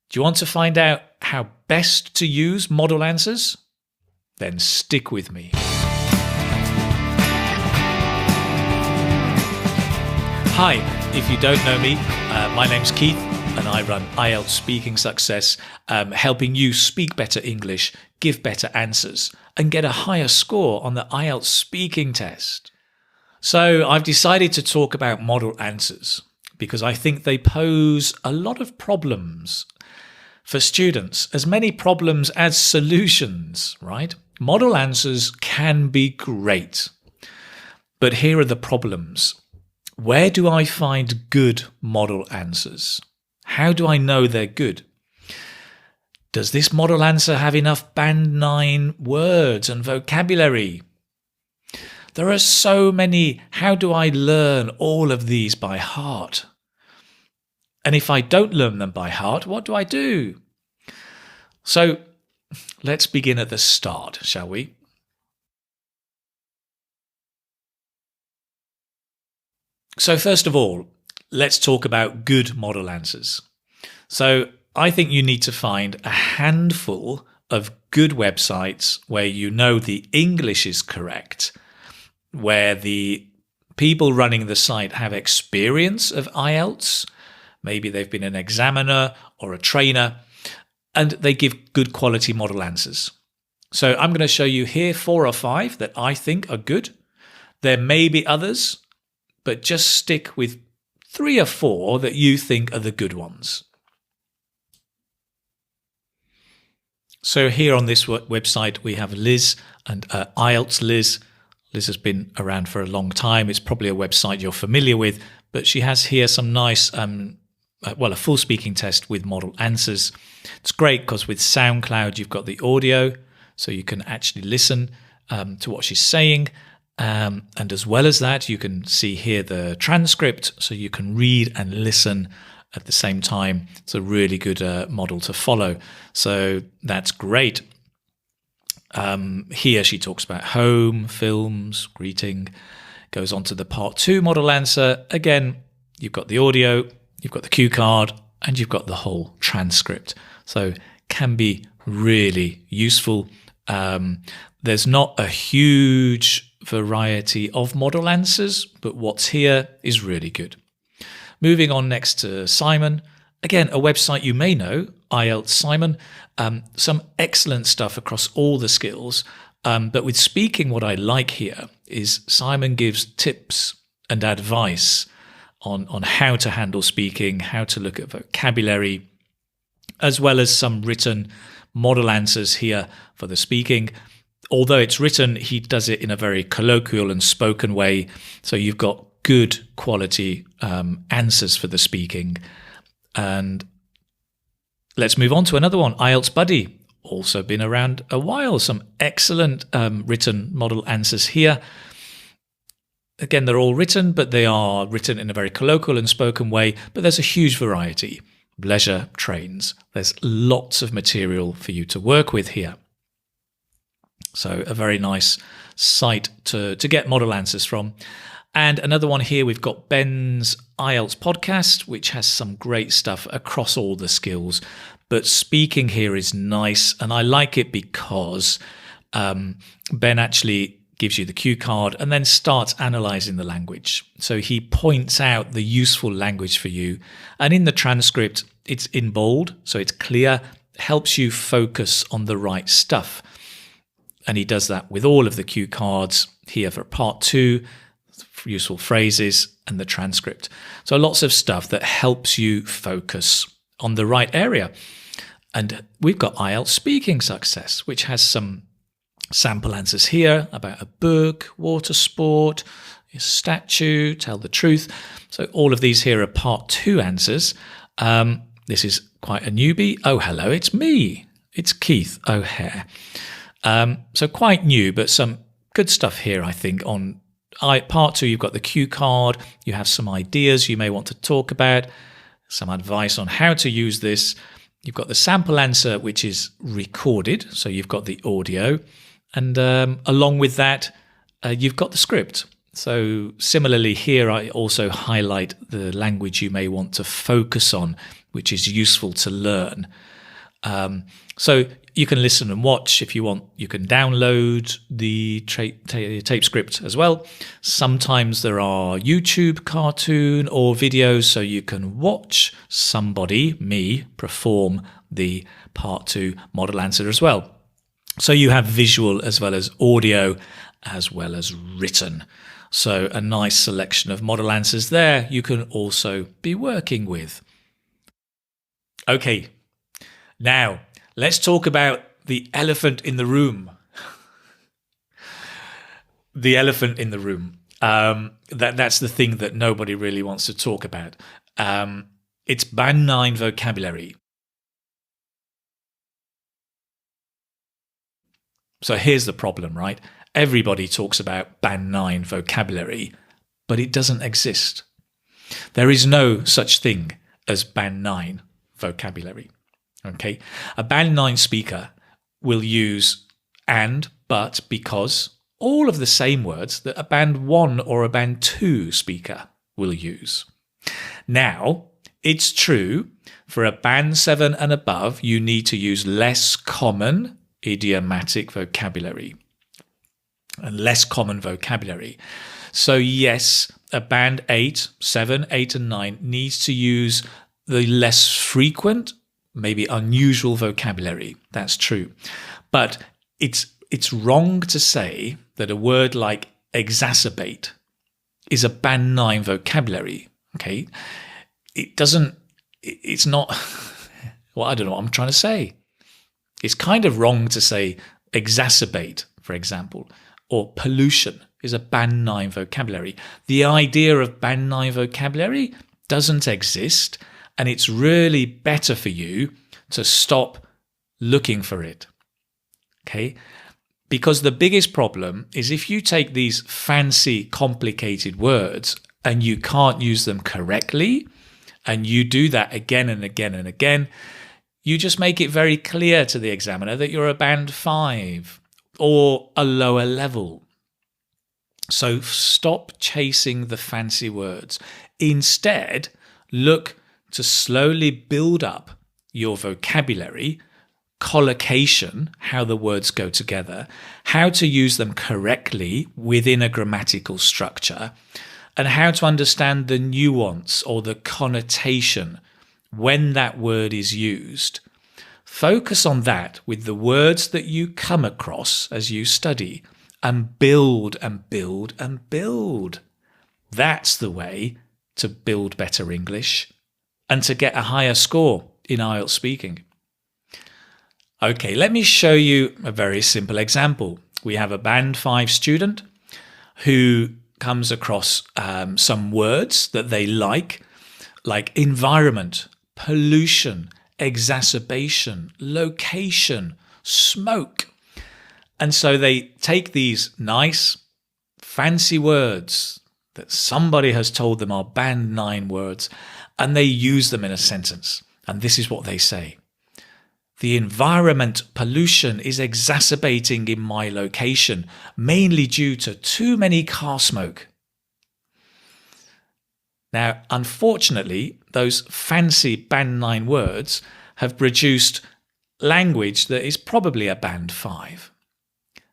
Do you want to find out how best to use model answers? Then stick with me. Hi, if you don't know me, my name's Keith and I run IELTS Speaking Success, helping you speak better English, give better answers and get a higher score on the IELTS speaking test. So I've decided to talk about model answers because I think they pose a lot of problems for students, as many problems as solutions, right? Model answers can be great, but here are the problems. Where do I find good model answers? How do I know they're good? Does this model answer have enough Band 9 words and vocabulary? There are so many. How do I learn all of these by heart? And if I don't learn them by heart, what do I do? So let's begin at the start, shall we? So first of all, let's talk about good model answers. So I think you need to find a handful of good websites where you know the English is correct, where the people running the site have experience of IELTS. Maybe they've been an examiner or a trainer, and they give good quality model answers. So I'm going to show you here 4 or 5 that I think are good. There may be others, but just stick with 3 or 4 that you think are the good ones. So here on this website, we have Liz and IELTS Liz. Liz has been around for a long time. It's probably a website you're familiar with, but she has here some nice, a full speaking test with model answers. It's great because with SoundCloud, you've got the audio, so you can actually listen to what she's saying. And as well as that, you can see here the transcript, so you can read and listen at the same time. It's a really good model to follow. So that's great. Here she talks about home, films, greeting, goes on to the part 2 model answer. Again, you've got the audio, you've got the cue card, and you've got the whole transcript. So can be really useful. There's not a huge variety of model answers, but what's here is really good. Moving on next to Simon. Again, a website you may know, IELTS Simon. Some excellent stuff across all the skills. But with speaking, what I like here is Simon gives tips and advice on how to handle speaking, how to look at vocabulary, as well as some written model answers here for the speaking. Although it's written, he does it in a very colloquial and spoken way. So you've got good quality answers for the speaking. And let's move on to another one, IELTS Buddy. Also been around a while. Some excellent written model answers here. Again, they're all written, but they are written in a very colloquial and spoken way. But there's a huge variety. Leisure trains. There's lots of material for you to work with here. So a very nice site to get model answers from. And another one here, we've got Ben's IELTS podcast, which has some great stuff across all the skills. But speaking here is nice, and I like it because Ben actually gives you the cue card and then starts analysing the language. So he points out the useful language for you. And in the transcript, it's in bold, so it's clear, helps you focus on the right stuff. And he does that with all of the cue cards here for part 2, useful phrases, and the transcript. So lots of stuff that helps you focus on the right area. And we've got IELTS Speaking Success, which has some sample answers here about a book, water sport, a statue, tell the truth. So all of these here are part 2 answers. This is quite a newbie. Oh, hello, it's me. It's Keith O'Hare. So quite new, but some good stuff here, I think. On part 2, you've got the cue card. You have some ideas you may want to talk about, some advice on how to use this. You've got the sample answer, which is recorded. So you've got the audio. And along with that, you've got the script. So similarly here, I also highlight the language you may want to focus on, which is useful to learn. So you can listen and watch if you want. You can download the tape script as well. Sometimes there are YouTube cartoon or videos, so you can watch somebody, me, perform the part 2 model answer as well. So you have visual as well as audio as well as written. So a nice selection of model answers there you can also be working with. Okay, now let's talk about the elephant in the room. The elephant in the room. That's the thing that nobody really wants to talk about. It's Band 9 vocabulary. So here's the problem, right? Everybody talks about Band 9 vocabulary, but it doesn't exist. There is no such thing as Band 9 vocabulary. Okay, a Band 9 speaker will use and, but, because, all of the same words that a Band 1 or a Band 2 speaker will use. Now, it's true, for a Band 7 and above, you need to use less common idiomatic vocabulary and less common vocabulary. So yes, a Band 8, 7, 8 and 9 needs to use the less frequent, maybe unusual vocabulary. That's true. But it's wrong to say that a word like exacerbate is a Band 9 vocabulary. Okay? It's not, well, I don't know what I'm trying to say. It's kind of wrong to say exacerbate, for example, or pollution is a Band 9 vocabulary. The idea of Band 9 vocabulary doesn't exist, and it's really better for you to stop looking for it. Okay? Because the biggest problem is if you take these fancy, complicated words and you can't use them correctly, and you do that again and again and again, you just make it very clear to the examiner that you're a Band 5 or a lower level. So stop chasing the fancy words. Instead, look to slowly build up your vocabulary, collocation, how the words go together, how to use them correctly within a grammatical structure, and how to understand the nuance or the connotation when that word is used. Focus on that with the words that you come across as you study, and build and build and build. That's the way to build better English and to get a higher score in IELTS speaking. Okay, let me show you a very simple example. We have a Band 5 student who comes across some words that they like environment, pollution, exacerbation, location, smoke. And so they take these nice, fancy words that somebody has told them are Band 9 words, and they use them in a sentence. And this is what they say. The environment pollution is exacerbating in my location, mainly due to too many car smoke. Now, unfortunately, those fancy Band 9 words have produced language that is probably a Band 5.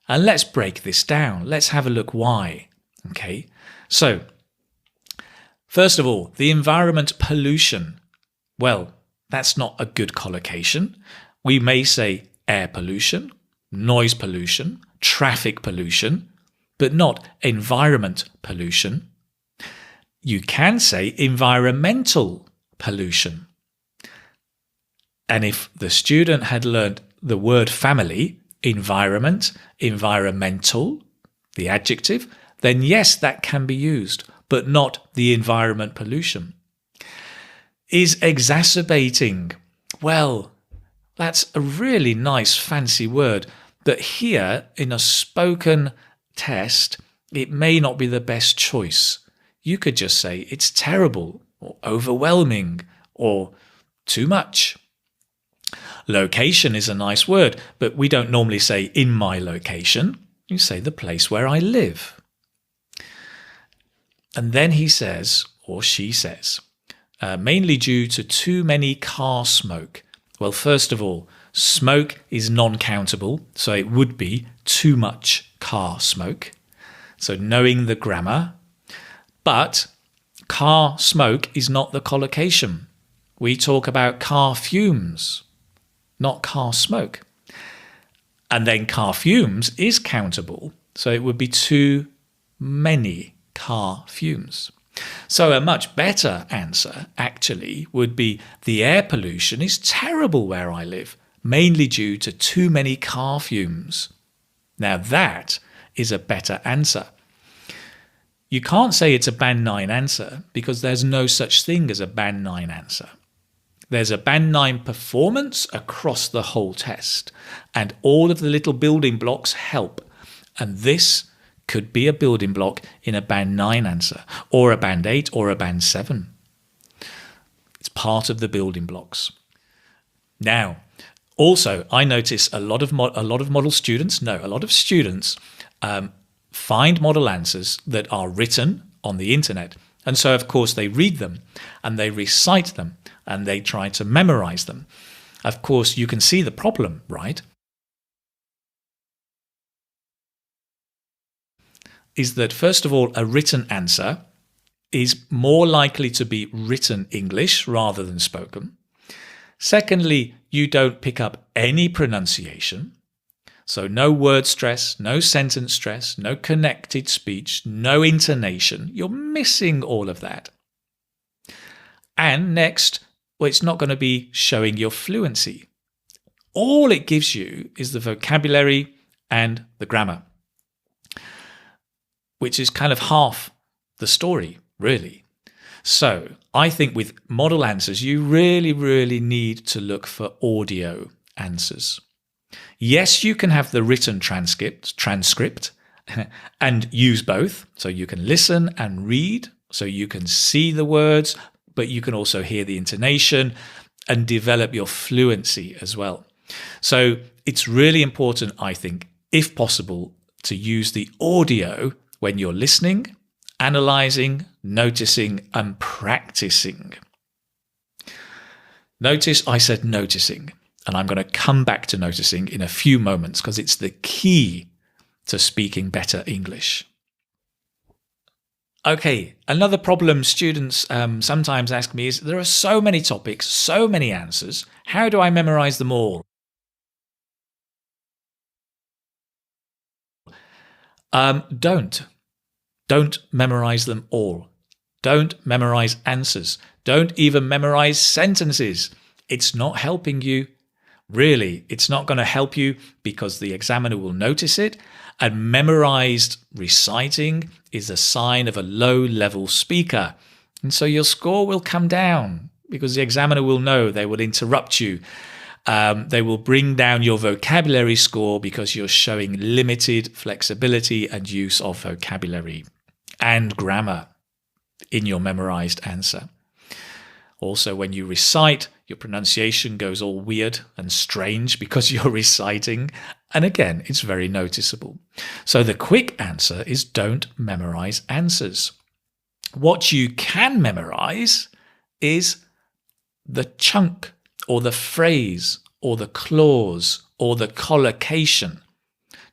And let's break this down. Let's have a look why. Okay, so first of all, the environment pollution. Well, that's not a good collocation. We may say air pollution, noise pollution, traffic pollution, but not environment pollution. You can say environmental pollution. And if the student had learned the word family, environment, environmental, the adjective, then yes, that can be used, but not the environment pollution. Is exacerbating. Well, that's a really nice fancy word, but here in a spoken test, it may not be the best choice. You could just say it's terrible or overwhelming or too much. Location is a nice word, but we don't normally say in my location. You say the place where I live. And then he says, or she says, mainly due to too many car smoke. Well, first of all, smoke is non-countable, so it would be too much car smoke. So knowing the grammar. But car smoke is not the collocation. We talk about car fumes, not car smoke. And then car fumes is countable, so it would be too many car fumes. So a much better answer actually would be the air pollution is terrible where I live, mainly due to too many car fumes. Now that is a better answer. You can't say it's a Band 9 answer because there's no such thing as a Band 9 answer. There's a Band 9 performance across the whole test, and all of the little building blocks help. And this could be a building block in a Band 9 answer, or a Band 8, or a Band 7. It's part of the building blocks. Now, also, I notice a lot of model students find model answers that are written on the internet. And so, of course, they read them and they recite them and they try to memorize them. Of course, you can see the problem, right? Is that, first of all, a written answer is more likely to be written English rather than spoken. Secondly, you don't pick up any pronunciation. So no word stress, no sentence stress, no connected speech, no intonation. You're missing all of that. And next, well, it's not going to be showing your fluency. All it gives you is the vocabulary and the grammar, which is kind of half the story, really. So I think with model answers, you really, really need to look for audio answers. Yes, you can have the written transcript and use both. So you can listen and read, so you can see the words, but you can also hear the intonation and develop your fluency as well. So it's really important, I think, if possible, to use the audio when you're listening, analysing, noticing and practicing. Notice I said noticing. And I'm going to come back to noticing in a few moments because it's the key to speaking better English. Okay, another problem students sometimes ask me is there are so many topics, so many answers. How do I memorize them all? Don't memorize them all. Don't memorize answers. Don't even memorize sentences. It's not helping you. Really, it's not going to help you because the examiner will notice it, and memorized reciting is a sign of a low-level speaker. And so your score will come down because the examiner will know. They will interrupt you. They will bring down your vocabulary score because you're showing limited flexibility and use of vocabulary and grammar in your memorized answer. Also, when you recite, your pronunciation goes all weird and strange because you're reciting. And again, it's very noticeable. So the quick answer is don't memorize answers. What you can memorize is the chunk or the phrase or the clause or the collocation.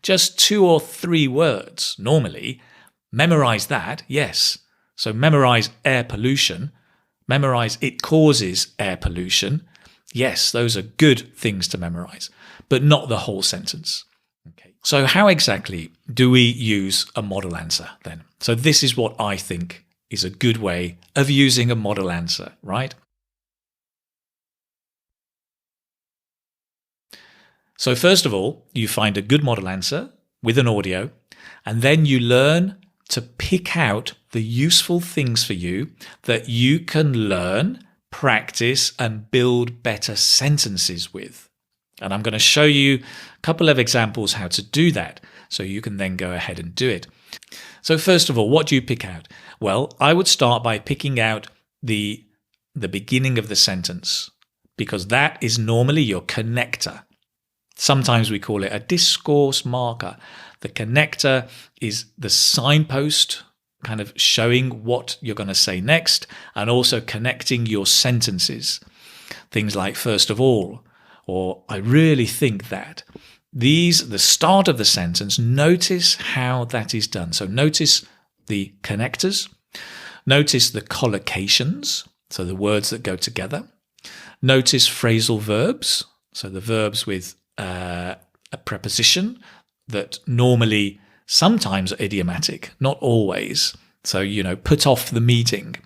Just 2 or 3 words normally. Memorize that, yes. So memorize air pollution. Memorize it causes air pollution. Yes, those are good things to memorize, but not the whole sentence. Okay. So how exactly do we use a model answer then? So this is what I think is a good way of using a model answer, right? So first of all, you find a good model answer with an audio, and then you learn to pick out the useful things for you that you can learn, practice, and build better sentences with. And I'm going to show you a couple of examples how to do that, so you can then go ahead and do it. So first of all, what do you pick out? Well, I would start by picking out the beginning of the sentence, because that is normally your connector. Sometimes we call it a discourse marker. The connector is the signpost kind of showing what you're going to say next, and also connecting your sentences. Things like first of all, or I really think that. The start of the sentence, notice how that is done. So notice the connectors, notice the collocations, so the words that go together. Notice phrasal verbs, so the verbs with a preposition that normally sometimes are idiomatic, not always. So, put off the meeting.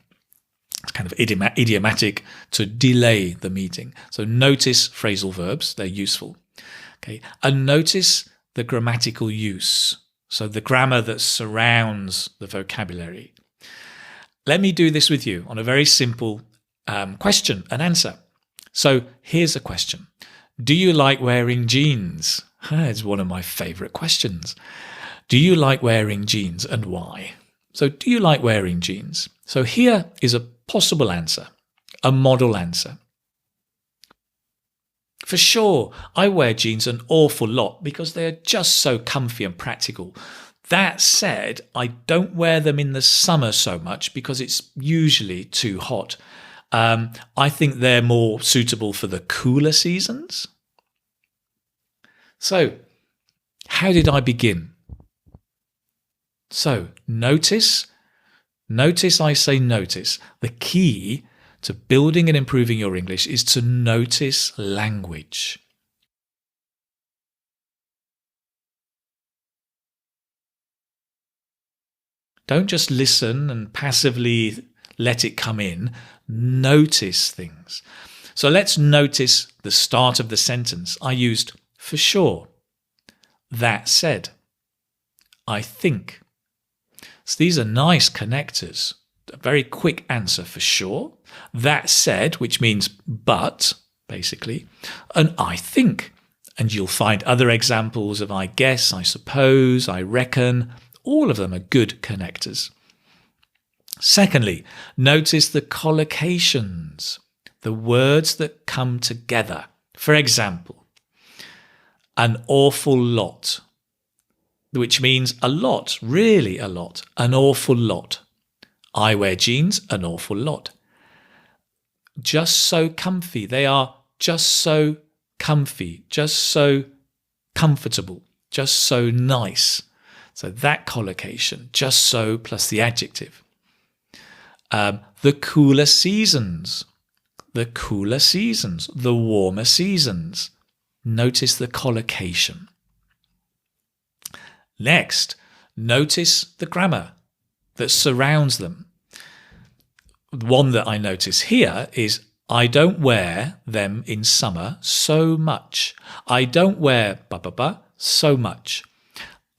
It's kind of idiomatic to delay the meeting. So notice phrasal verbs, they're useful. Okay, and notice the grammatical use, so the grammar that surrounds the vocabulary. Let me do this with you on a very simple question and answer. So here's a question. Do you like wearing jeans? It's one of my favourite questions. Do you like wearing jeans, and why? So do you like wearing jeans? So here is a possible answer, a model answer. For sure, I wear jeans an awful lot because they are just so comfy and practical. That said, I don't wear them in the summer so much because it's usually too hot. I think they're more suitable for the cooler seasons. So, how did I begin? So, notice, I say notice. The key to building and improving your English is to notice language. Don't just listen and passively let it come in. Notice things. So let's notice the start of the sentence. I used for sure. That said. I think. So these are nice connectors. A very quick answer for sure. That said, which means but, basically. And I think. And you'll find other examples of I guess, I suppose, I reckon. All of them are good connectors. Secondly, notice the collocations, the words that come together. For example, an awful lot, which means a lot, really a lot, an awful lot. I wear jeans an awful lot. Just so comfy. They are just so comfy, just so comfortable, just so nice. So that collocation, just so plus the adjective. The cooler seasons, the warmer seasons. Notice the collocation. Next, notice the grammar that surrounds them. One that I notice here is I don't wear them in summer so much. I don't wear so much.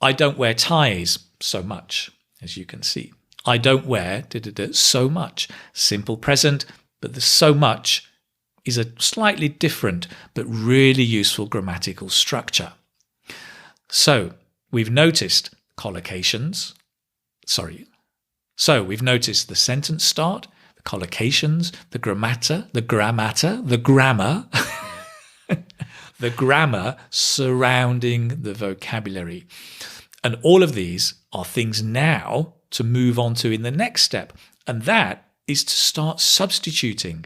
I don't wear ties so much, as you can see. I don't wear so much. Simple present, but the so much is a slightly different but really useful grammatical structure. So we've noticed collocations. So we've noticed the sentence start, the collocations, the grammar, the grammar surrounding the vocabulary. And all of these are things now to move on to in the next step. And that is to start substituting.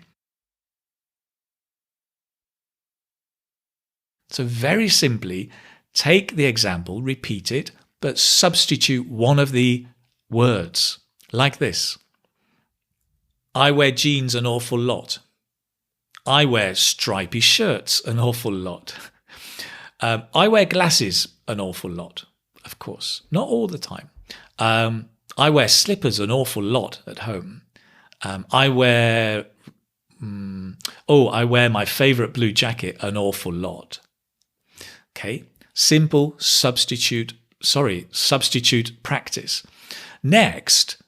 So very simply, take the example, repeat it, but substitute one of the words like this. I wear jeans an awful lot. I wear stripy shirts an awful lot. I wear glasses an awful lot, of course, not all the time. I wear slippers an awful lot at home. I wear my favourite blue jacket an awful lot. Okay, simple substitute practice. Next,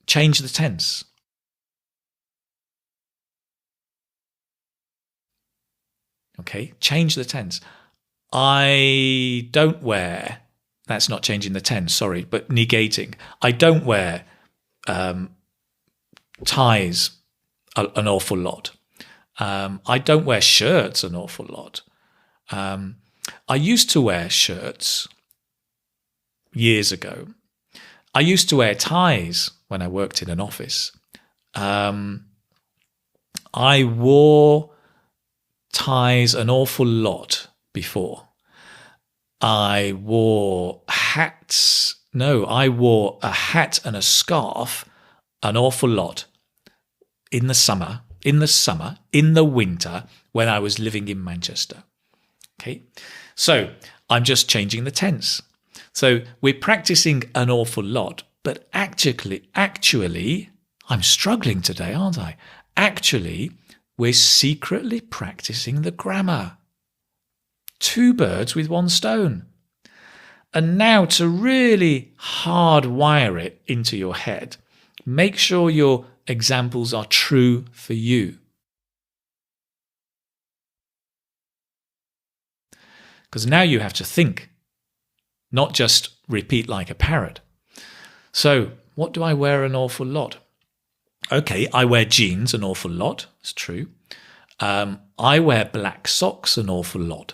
change the tense. Okay, change the tense. I don't wear, that's not changing the tense, sorry, but negating. I don't wear ties an awful lot. I don't wear shirts an awful lot. I used to wear shirts years ago. I used to wear ties when I worked in an office. I wore ties an awful lot before. I wore hats. No, I wore a hat and a scarf an awful lot in the summer, in the winter, when I was living in Manchester. Okay, so I'm just changing the tense. So we're practicing an awful lot, but actually, I'm struggling today, aren't I? Actually, we're secretly practicing the grammar. 2 birds with 1 stone. And now to really hardwire it into your head, make sure your examples are true for you. Because now you have to think, not just repeat like a parrot. So, what do I wear an awful lot? Okay, I wear jeans an awful lot. It's true. I wear black socks an awful lot.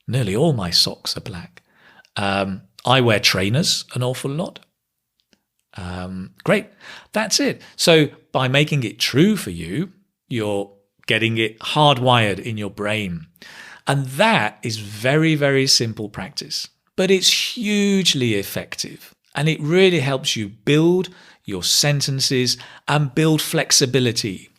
Nearly all my socks are black. I wear trainers an awful lot. Great. That's it. So by making it true for you, you're getting it hardwired in your brain. And that is very, very simple practice, but it's hugely effective. And it really helps you build your sentences and build flexibility,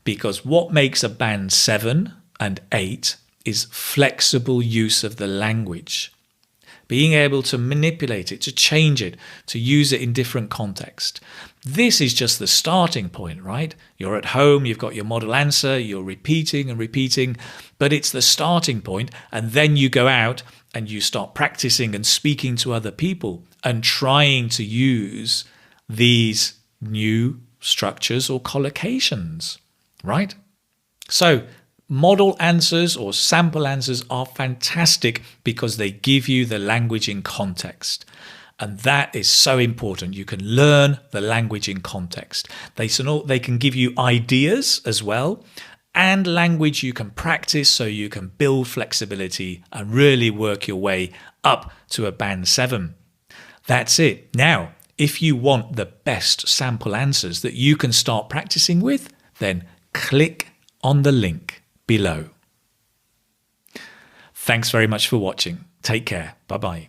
because what makes a band 7 and 8 is flexible use of the language. Being able to manipulate it, to change it, to use it in different contexts. This is just the starting point, right? You're at home, you've got your model answer, you're repeating and repeating, but it's the starting point, and then you go out and you start practicing and speaking to other people and trying to use these new structures or collocations, right? So model answers or sample answers are fantastic because they give you the language in context. And that is so important. You can learn the language in context. They can give you ideas as well, and language you can practice so you can build flexibility and really work your way up to a band 7. That's it. Now, if you want the best sample answers that you can start practicing with, then click on the link below. Thanks very much for watching. Take care. Bye-bye.